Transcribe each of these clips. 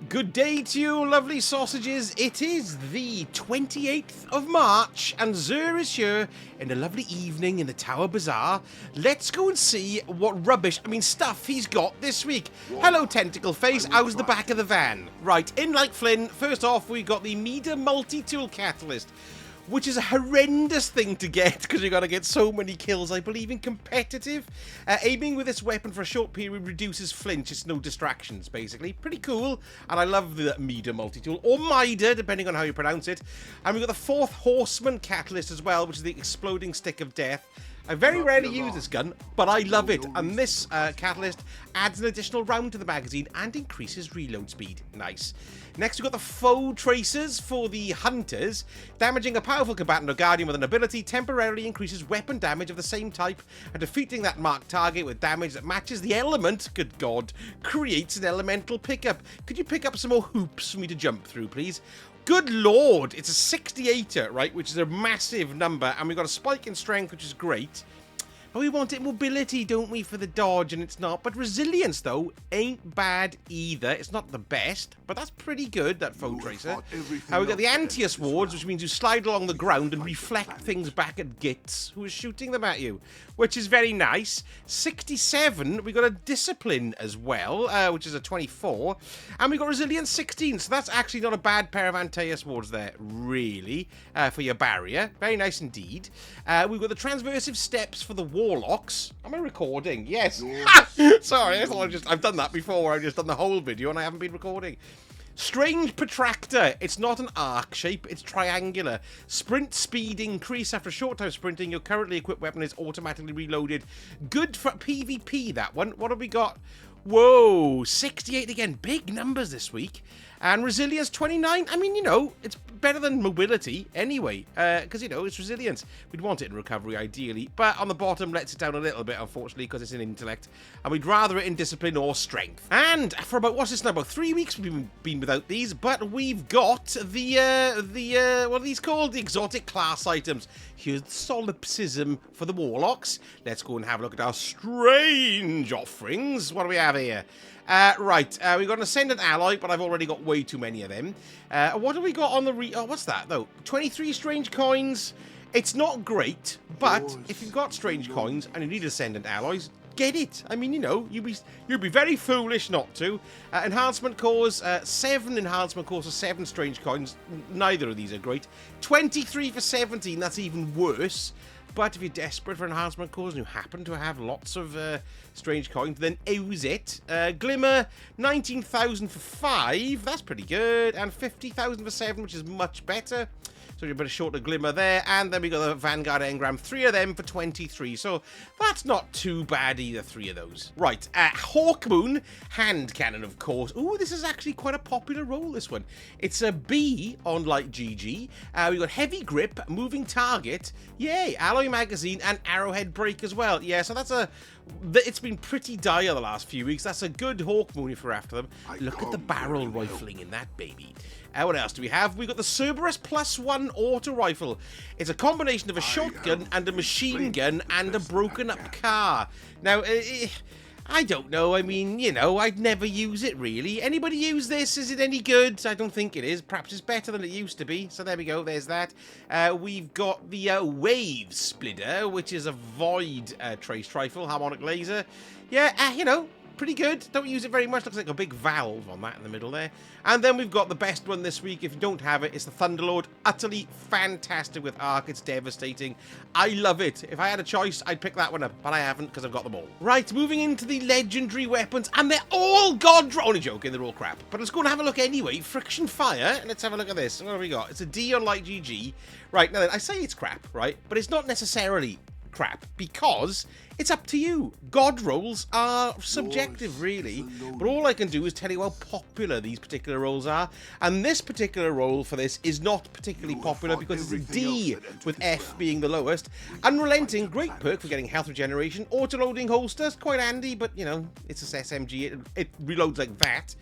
Good day to you, lovely sausages. It is the 28th of March, and Zur is here in a lovely evening in the Tower Bazaar. Let's go and see what rubbish, stuff he's got this week. Hello, Tentacle Face. How's the back of the van? Right, in like Flynn, first off, we got the Meter Multi-Tool Catalyst, which is a horrendous thing to get because you got to get so many kills, I believe, in competitive. Aiming with this weapon for a short period reduces flinch. It's no distractions, basically. Pretty cool. And I love the Meter Multi-Tool, or Mida, depending on how you pronounce it. And we've got the Fourth Horseman Catalyst as well, which is the Exploding Stick of Death. I very rarely use this gun, but I love it. And this catalyst adds an additional round to the magazine and increases reload speed. Nice. Next, we've got the Foe Tracers for the Hunters. Damaging a powerful combatant or guardian with an ability temporarily increases weapon damage of the same type, and defeating that marked target with damage that matches the element, good God, creates an elemental pickup. Could you pick up some more hoops for me to jump through, please? Good Lord, it's a 68er, right, which is a massive number, and we've got a spike in strength, which is great. But we wanted mobility, don't we, for the dodge, and it's not. But resilience, though, ain't bad either. It's not the best, but that's pretty good, that Foe Tracer. We've got the Antius Wards, which means you slide along the ground and reflect things back at Gits, who is shooting them at you, which is very nice. 67, we got a Discipline as well, which is a 24. And we got Resilience 16, so that's actually not a bad pair of Antius Wards there, really, for your barrier. Very nice indeed. We've got the Transversive Steps for the Warlocks. Am I recording? Yes. Sorry, I've done that before. I've just done the whole video and I haven't been recording. Strange Protractor. It's not an arc shape, it's triangular. Sprint speed increase after a short time sprinting. Your currently equipped weapon is automatically reloaded. Good for PvP, that one. What have we got? Whoa, 68 again. Big numbers this week. And resilience 29. It's better than mobility anyway, because, it's resilience. We'd want it in recovery, ideally. But on the bottom, lets it down a little bit, unfortunately, because it's in intellect. And we'd rather it in discipline or strength. And for about, what's this now, about 3 weeks we've been without these, but we've got what are these called? The exotic class items. Here's the solipsism for the Warlocks. Let's go and have a look at our strange offerings. What do we have here? We've got an Ascendant Alloy, but I've already got way too many of them. What have we got on the what's that, though? 23 Strange Coins. It's not great, but if you've got Strange Coins and you need Ascendant Alloys, get it. You'd be very foolish not to. Enhancement Cores, 7 Enhancement Cores for 7 Strange Coins. Neither of these are great. 23 for 17, that's even worse. But if you're desperate for enhancement cores and you happen to have lots of strange coins, then use it. Glimmer, 19,000 for 5. That's pretty good. And 50,000 for 7, which is much better. So you're a bit of short of Glimmer there. And then we got the Vanguard Engram, 3 of them for 23. So that's not too bad either, 3 of those. Right, Hawkmoon, hand cannon, of course. Ooh, this is actually quite a popular role, this one. It's a B on Light GG. We got Heavy Grip, Moving Target, yay, Alloy Magazine, and Arrowhead Break as well. Yeah, so that's it's been pretty dire the last few weeks. That's a good Hawkmoon if you're after them. Look at the barrel rifling in that baby. What else do we have? We've got the Cerberus +1 auto rifle. It's a combination of a shotgun and a machine gun and a broken up car. Now, I don't know. I'd never use it, really. Anybody use this? Is it any good? I don't think it is. Perhaps it's better than it used to be. So there we go. There's that. We've got the Wave Splitter, which is a Void Trace Rifle, Harmonic Laser. Yeah, pretty good. Don't use it very much. Looks like a big valve on that in the middle there. And then we've got the best one this week. If you don't have it, it's the Thunderlord. Utterly fantastic with arc. It's devastating. I love it. If I had a choice, I'd pick that one up, but I haven't because I've got them all. Right, moving into the legendary weapons, and they're all only joking, they're all crap. But let's go and have a look anyway. Friction Fire. Let's have a look at this. What have we got? It's a D on Light GG. Right, now I say it's crap, right? But it's not necessarily crap because it's up to you. God rolls are subjective, really, but all I can do is tell you how popular these particular rolls are, and this particular roll for this is not particularly popular because it's a D, with F being the lowest. Unrelenting, great perk for getting health regeneration. Auto-loading holsters, quite handy, but it's a SMG, it reloads like that.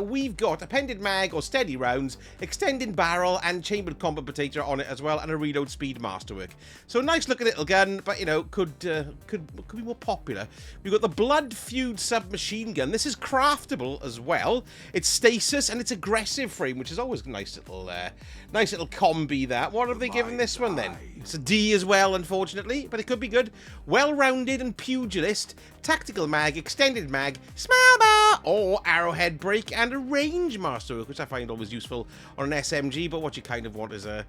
We've got appended mag or steady rounds, extended barrel, and chambered compensator on it as well, and a reload speed masterwork. So nice looking little gun, but could could be more popular. We've got the Blood Feud submachine gun. This is craftable as well. It's stasis and it's aggressive frame, which is always a nice little combi. That. What have they given this one then? It's a D as well, unfortunately, but it could be good. Well-rounded and pugilist, tactical mag, extended mag, smell bar, or arrowhead break, and a range masterwork, which I find always useful on an SMG. But what you kind of want is a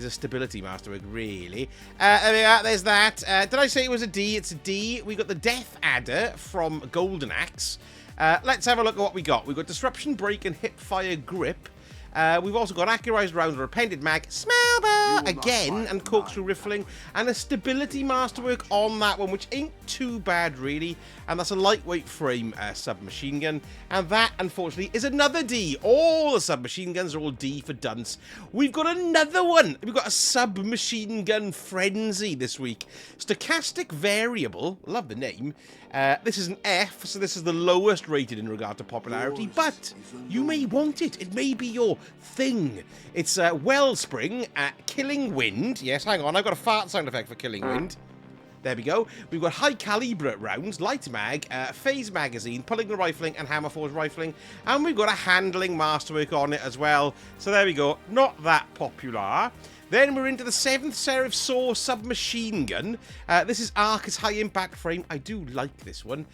stability masterwork, really. There we are. There's that. Did I say it was a D? It's a D. We got the Death Adder from Golden Axe. Let's have a look at what we got. We've got disruption break and hip fire grip. We've also got accurized rounds or appended mag, smell bar again, and corkscrew riffling, and a stability masterwork on that one, which ain't too bad really. And that's a lightweight frame submachine gun, and that unfortunately is another D. All the submachine guns are all D for dunce. We've got another one. We've got a submachine gun frenzy this week. Stochastic variable, love the name. This is an F, so this is the lowest rated in regard to popularity, but you may want it. It may be your thing. It's Wellspring, Killing Wind. Yes, hang on, I've got a fart sound effect for Killing Wind. There we go. We've got high caliber rounds, light mag, phase magazine, pulling and rifling, and hammer force rifling. And we've got a handling masterwork on it as well. So there we go. Not that popular. Then we're into the 7th Seraph Saw submachine gun. This is Arcus high impact frame. I do like this one.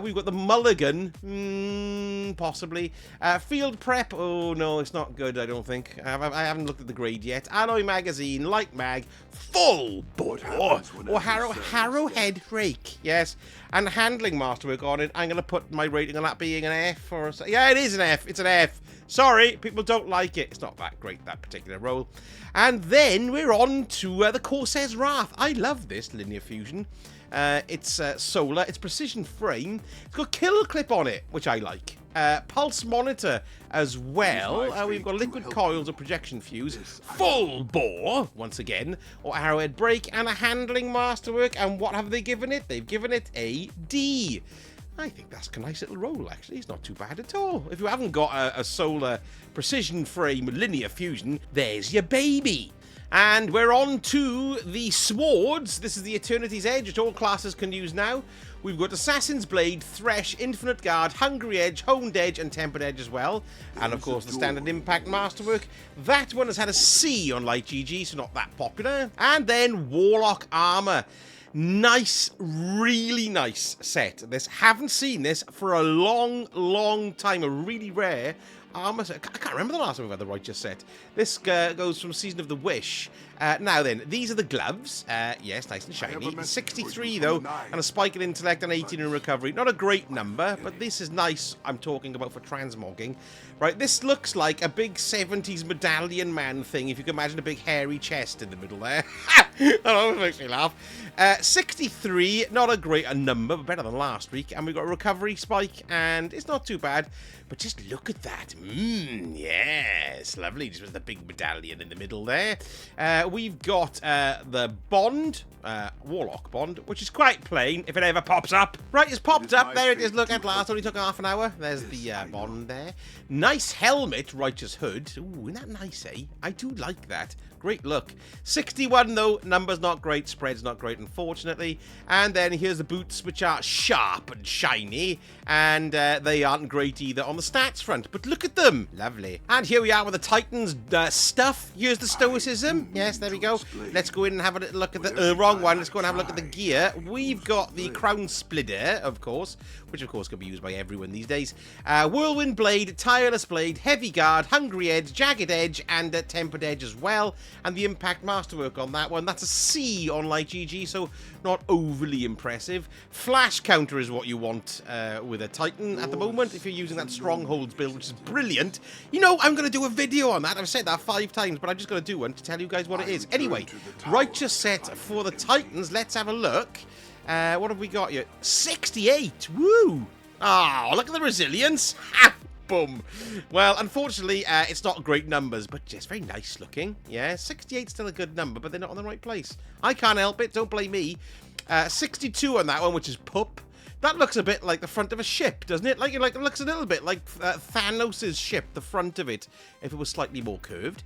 We've got the Mulligan, possibly. Field prep. Oh no, it's not good. I don't think. I haven't looked at the grade yet. Alloy magazine, light mag, full bore, or harrowhead rake. Yes, and handling masterwork on it. I'm gonna put my rating on that being an F or yeah, it is an F. It's an F. Sorry, people don't like it. It's not that great, that particular roll. And then we're on to the Shyuras Wrath. I love this linear fusion. It's solar. It's precision frame. It's got kill clip on it, which I like. Pulse monitor as well. We've got liquid coils, a projection fuse, full bore once again, or arrowhead break, and a handling masterwork. And what have they given it? They've given it a D. I think that's a nice little roll, actually. It's not too bad at all. If you haven't got a solar precision frame linear fusion, there's your baby. And we're on to the swords. This is the Eternity's Edge, which all classes can use now. We've got Assassin's Blade, Thresh, Infinite Guard, Hungry Edge, Honed Edge, and Tempered Edge as well. And of course the Standard Impact Masterwork. That one has had a C on Light GG, so not that popular. And then Warlock Armor. Nice, really nice set. This, haven't seen this for a long time. A really rare armor set. I can't remember the last time we've had the Righteous set. This goes from Season of the Wish. Now then, these are the gloves. Yes, nice and shiny. 63 though, and a spike in intellect and 18 in recovery. Not a great number, but this is nice. I'm talking about for transmogging. Right, this looks like a big 70s medallion man thing, if you can imagine a big hairy chest in the middle there. That always makes me laugh. 63, not a great number, but better than last week. And we've got a recovery spike, and it's not too bad. But just look at that. Yes, lovely. Just with the big medallion in the middle there. We've got the Bond, Warlock Bond, which is quite plain if it ever pops up. Right, it's popped up. There it is. Look, at last. Only took half an hour. There's the Bond there. Nice helmet, Righteous Hood. Ooh, isn't that nice, eh? I do like that. Great look. 61 though, numbers not great, spread's not great, unfortunately. And then here's the boots, which are sharp and shiny, and they aren't great either on the stats front. But look at them, lovely. And here we are with the Titans stuff. Here's the Stoicism. Yes, there we go. Let's go in and have a little look at the wrong one. Let's go and have a look at the gear. We've got the Crown Splitter, of course, which of course can be used by everyone these days. Whirlwind Blade, Tireless Blade, Heavy Guard, Hungry Edge, Jagged Edge, and Tempered Edge as well. And the Impact Masterwork on that one. That's a C on Light GG, so not overly impressive. Flash counter is what you want with a Titan at the moment, if you're using that Strongholds build, which is brilliant. You know, I'm going to do a video on that. I've said that 5 times, but I'm just going to do one to tell you guys what it is. Anyway, Righteous set for the Titans. Let's have a look. What have we got here? 68! Woo! Oh, look at the resilience. Ha! Boom. Well, unfortunately, it's not great numbers, but just very nice looking. Yeah, 68's still a good number, but they're not in the right place. I can't help it. Don't blame me. 62 on that one, which is Pup. That looks a bit like the front of a ship, doesn't it? Like it looks a little bit like Thanos' ship, the front of it, if it was slightly more curved.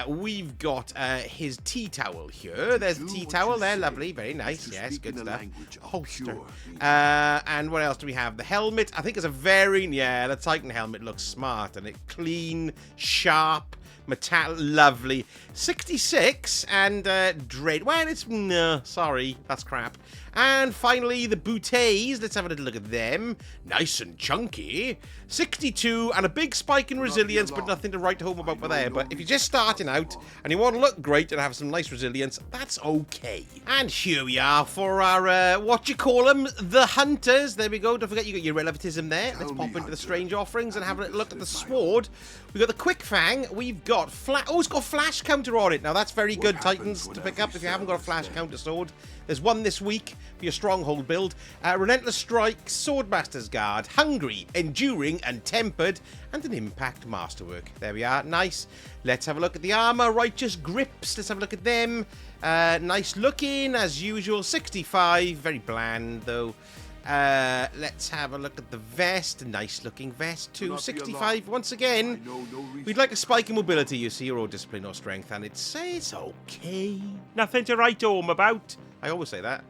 We've got his tea towel here. There's the tea towel there, lovely, very nice. Yes, good stuff. Holster. And what else do we have? The helmet. I think it's a very, the Titan helmet looks smart, and it clean, sharp. Metal, lovely. 66 and dread. Well, it's no, sorry, that's crap. And finally, the bouteilles. Let's have a little look at them. Nice and chunky. 62 and a big spike in resilience, but nothing to write home about for there. But if you're just starting out and you want to look great and have some nice resilience, that's okay. And here we are for our what you call them, the hunters. There we go. Don't forget you got your relativism there. Let's pop into the strange offerings and have a look at the sword. We've got the quick fang. We've got oh, it's got flash counter on it. Now that's very good, Titans, to pick up if you haven't got a flash counter sword. There's one this week for your stronghold build. Relentless Strike, Swordmaster's Guard, Hungry, Enduring, and Tempered, and an Impact Masterwork. There we are. Nice. Let's have a look at the armor. Righteous Grips. Let's have a look at them. Nice looking, as usual. 65. Very bland, though. Let's have a look at the vest. Nice looking vest too. 65 once again. We'd like a spike in mobility, you see, or discipline or strength, and it's okay. Nothing to write home about. I always say that.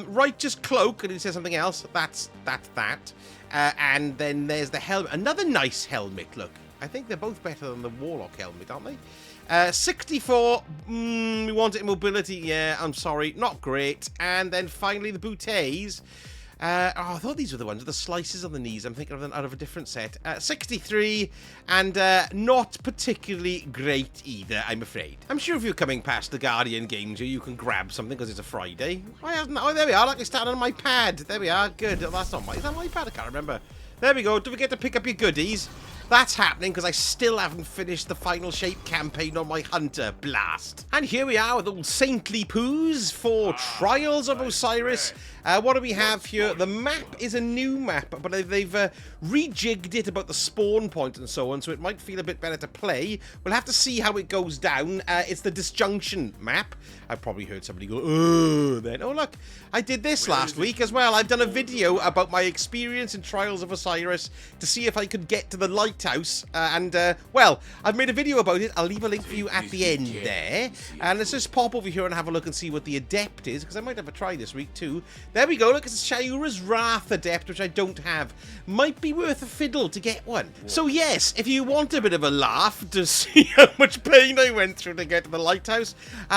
Righteous Cloak, and it says something else. That's that. And then there's the helmet. Another nice helmet, look. I think they're both better than the Warlock helmet, aren't they? 64, we want it in mobility. Yeah, I'm sorry, not great. And then finally the bouteilles. I thought these were the ones with the slices on the knees. I'm thinking of them out of a different set. 63, and not particularly great either, I'm afraid. I'm sure if you're coming past the Guardian Games here, you can grab something because it's a Friday. Why hasn't? Oh, there we are. Like it's starting on my pad. There we are. Good. Oh, that's not my. Is that my pad? I can't remember. There we go. Don't forget to pick up your goodies. That's happening because I still haven't finished the Final Shape campaign on my Hunter Blast. And here we are with all saintly poos for Trials of Osiris. What do we have here? The map is a new map, but they've rejigged it about the spawn point and so on, so it might feel a bit better to play. We'll have to see how it goes down. It's the disjunction map. I probably heard somebody go, oh, then. Oh, look, I did this last week as well. I've done a video about my experience in Trials of Osiris to see if I could get to the lighthouse. Well, I've made a video about it. I'll leave a link for you at the end there. And let's just pop over here and have a look and see what the adept is, because I might have a try this week too. There we go. Look, it's a Shyuras Wrath adept, which I don't have. Might be worth a fiddle to get one. So yes, if you want a bit of a laugh to see how much pain I went through to get to the lighthouse,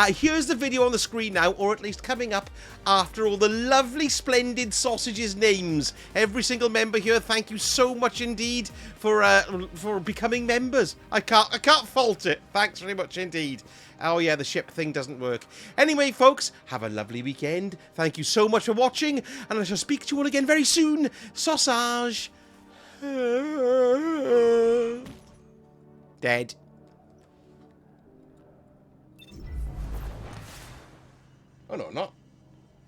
here's the video on the screen now, or at least coming up after all the lovely, splendid sausages' names. Every single member here, thank you so much indeed for becoming members. I can't fault it. Thanks very much indeed. Oh yeah, the ship thing doesn't work. Anyway, folks, have a lovely weekend. Thank you so much for watching, and I shall speak to you all again very soon. Sausage. Dead. Oh no, not.